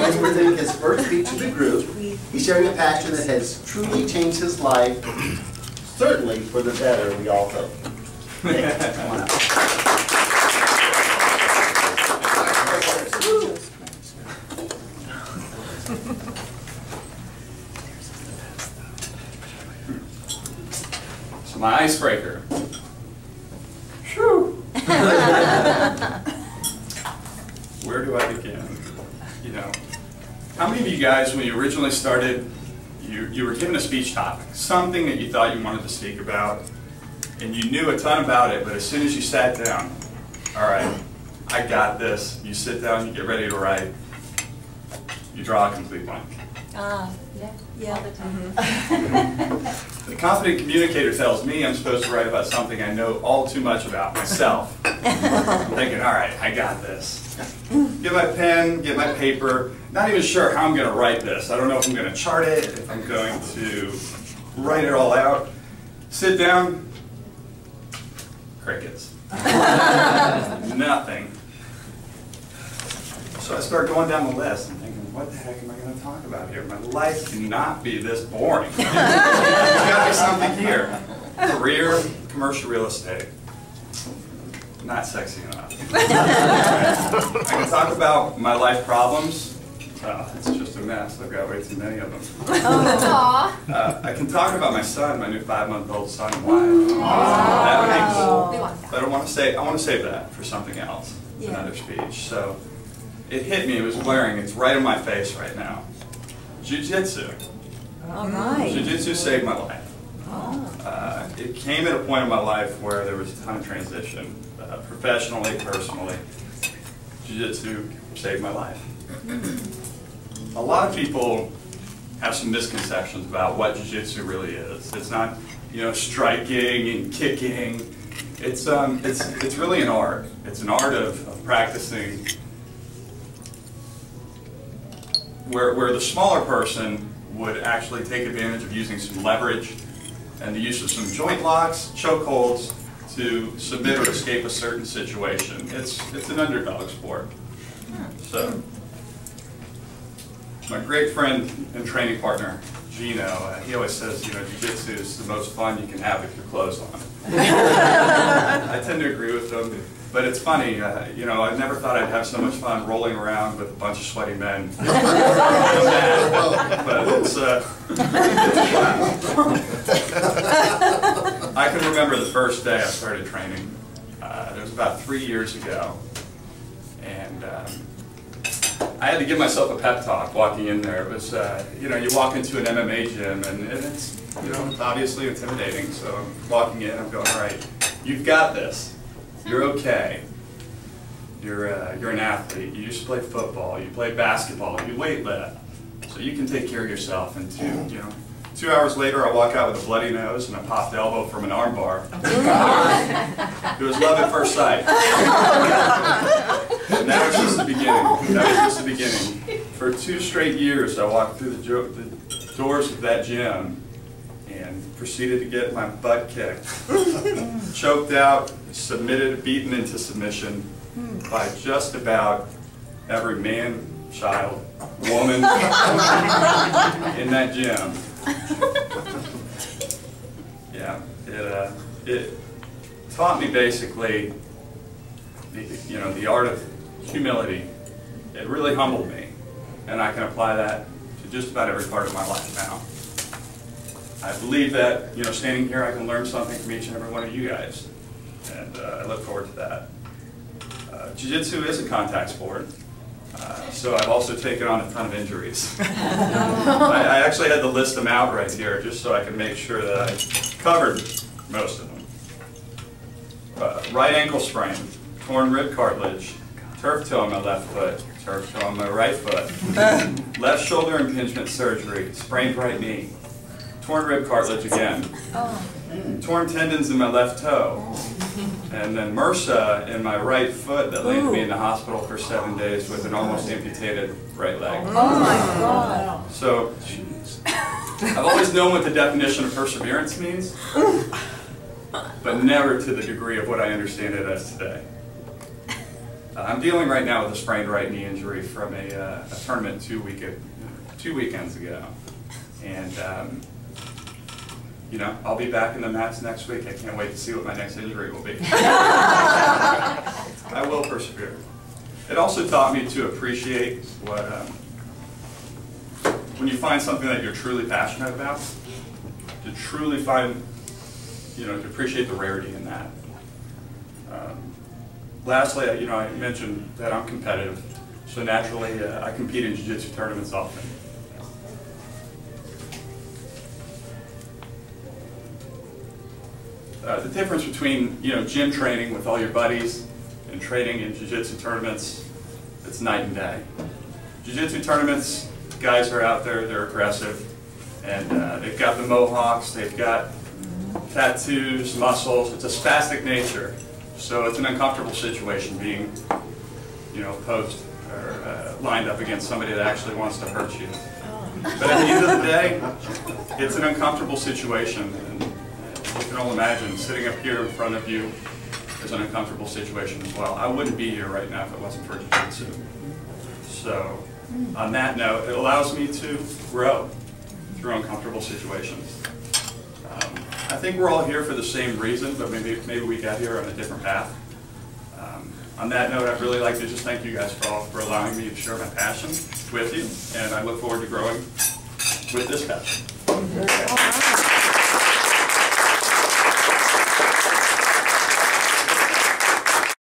is presenting his first speech to the group. He's sharing a passion that has truly changed his life, certainly for the better, we all hope. Nick, come on up. So my icebreaker. Where do I begin? You know, how many of you guys, when you originally started, you were given a speech topic, something that you thought you wanted to speak about, and you knew a ton about it, but as soon as you sat down, all right, I got this. You sit down, you get ready to write, you draw a complete blank. Yeah, all the time. The confident communicator tells me I'm supposed to write about something I know all too much about myself. I'm thinking, all right, I got this. Get my pen, get my paper. Not even sure how I'm going to write this. I don't know if I'm going to chart it, if I'm going to write it all out. Sit down, crickets. Nothing. So I start going down the list and thinking, what the heck am I going to talk about here? My life cannot be this boring. There's got to be something here. Career, commercial real estate. Not sexy enough. I can talk about my life problems. It's just a mess. I've got way too many of them. I can talk about my son, my new 5-month-old son and wife. That would be cool. But I want to save that for something else, another speech. So it hit me. It was glaring. It's right in my face right now. Jiu-Jitsu. All right. Jiu-Jitsu saved my life. It came at a point in my life where there was a ton of transition, professionally, personally. Jiu-Jitsu saved my life. A lot of people have some misconceptions about what Jiu-Jitsu really is. It's not, you know, striking and kicking. It's really an art. It's an art of practicing where the smaller person would actually take advantage of using some leverage and the use of some joint locks, chokeholds to submit or escape a certain situation. It's an underdog sport. So, my great friend and training partner, Gino, he always says, you know, Jiu-Jitsu is the most fun you can have with your clothes on. I tend to agree with him, but it's funny, you know, I never thought I'd have so much fun rolling around with a bunch of sweaty men. But it's I can remember the first day I started training. It was about 3 years ago, and I had to give myself a pep talk walking in there. It was, you know, you walk into an MMA gym, and it's, you know, it's obviously intimidating. So I'm walking in, I'm going, all right, you've got this. You're okay. You're an athlete. You used to play football. You play basketball. You weightlift. So you can take care of yourself. And 2 hours later, I walk out with a bloody nose and a popped elbow from an arm bar. It was love at first sight. And that was just the beginning. That was just the beginning. For 2 straight years, I walked through the doors of that gym and proceeded to get my butt kicked. Choked out, submitted, beaten into submission by just about every man, child, woman in that gym. Yeah, it taught me basically, the art of humility. It really humbled me, and I can apply that to just about every part of my life now. I believe that, standing here, I can learn something from each and every one of you guys, and I look forward to that. Jiu-Jitsu is a contact sport, so I've also taken on a ton of injuries. I actually had to list them out right here just so I could make sure that I covered most of them. Right ankle sprain, torn rib cartilage, turf toe on my left foot, turf toe on my right foot, left shoulder impingement surgery, sprained right knee, torn rib cartilage again, torn tendons in my left toe, and then MRSA in my right foot that landed me in the hospital for 7 days with an almost amputated right leg. Oh my God. So, I've always known what the definition of perseverance means, but never to the degree of what I understand it as today. I'm dealing right now with a sprained right knee injury from a tournament 2 weekends ago. And, you know, I'll be back in the mats next week. I can't wait to see what my next injury will be. I will persevere. It also taught me to appreciate what, when you find something that you're truly passionate about, to truly find, you know, to appreciate the rarity in that. Lastly, you know, I mentioned that I'm competitive, so naturally I compete in jiu-jitsu tournaments often. The difference between, you know, gym training with all your buddies and training in jiu-jitsu tournaments, it's night and day. Jiu-jitsu tournaments, guys are out there, they're aggressive, and they've got the mohawks, they've got tattoos, muscles, it's a spastic nature. So it's an uncomfortable situation being, you know, posed or lined up against somebody that actually wants to hurt you. But at the end of the day, it's an uncomfortable situation, and you can all imagine sitting up here in front of you is an uncomfortable situation as well. I wouldn't be here right now if it wasn't for jiu-jitsu. So on that note, it allows me to grow through uncomfortable situations. I think we're all here for the same reason, but maybe we got here on a different path. On that note, I'd really like to just thank you guys for allowing me to share my passion with you, and I look forward to growing with this passion.